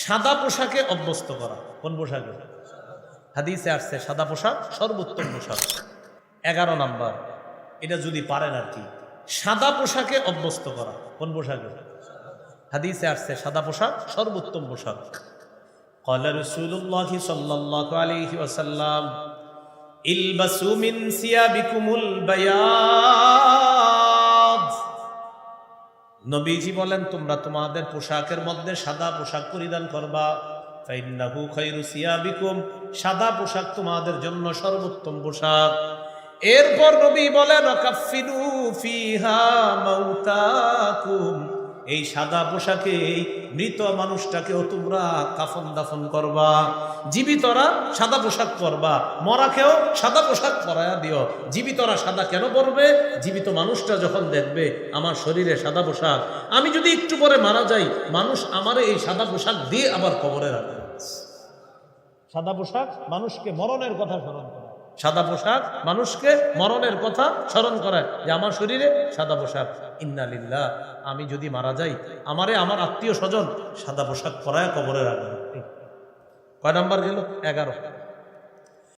সাদা পোশাকে অভ্যস্ত করা। কোন পোশাকে? হাদিসে আসছে সাদা পোশাক সর্বোত্তম পোশাক। 11 নাম্বার, এটা যদি পারেন আর কি, সাদা পোশাকে অভ্যস্ত করা। কোন পোশাকে? হাদিসে আসছে সাদা পোশাক সর্বোত্তম পোশাক। ক্বালা রাসূলুল্লাহি সাল্লাল্লাহু আলাইহি ওয়াসাল্লাম ইলবাসু মিন সিয়াবিকুমুল বায়াদ। নবীজি বলেন, তোমরা তোমাদের পোশাকের মধ্যে সাদা পোশাক পরিধান করবা। ফাইন্নাহু খায়রু সিয়াবিকুম, সাদা পোশাক তোমাদের জন্য সর্বোত্তম পোশাক। এরপর নবী বলেন, ওয়াকাফিনু ফিহা মাউতাকুম, এই সাদা পোশাকে মৃত মানুষটাকেও তোমরা কাফন দাফন করবা। জীবিতরা সাদা পোশাক পরবা, মরাকেও সাদা পোশাক পরায়া দিও। জীবিতরা সাদা কেন পরবে? জীবিত মানুষটা যখন দেখবে আমার শরীরে সাদা পোশাক, আমি যদি একটু পরে মারা যাই, মানুষ আমারে এই সাদা পোশাক দিয়ে আবার কবরে রাখবে। সাদা পোশাক মানুষকে মরণের কথা স্মরণ করে। সাদা পোশাক মানুষকে মরণের কথা স্মরণ করায় যে আমার শরীরে সাদা পোশাক। ইন্না লিল্লাহ, আমি যদি মারা যাই, আমারে আমার আত্মীয় স্বজন সাদা পোশাক পরায় কবরে রাখবে। কয় নাম্বার গেল? 11।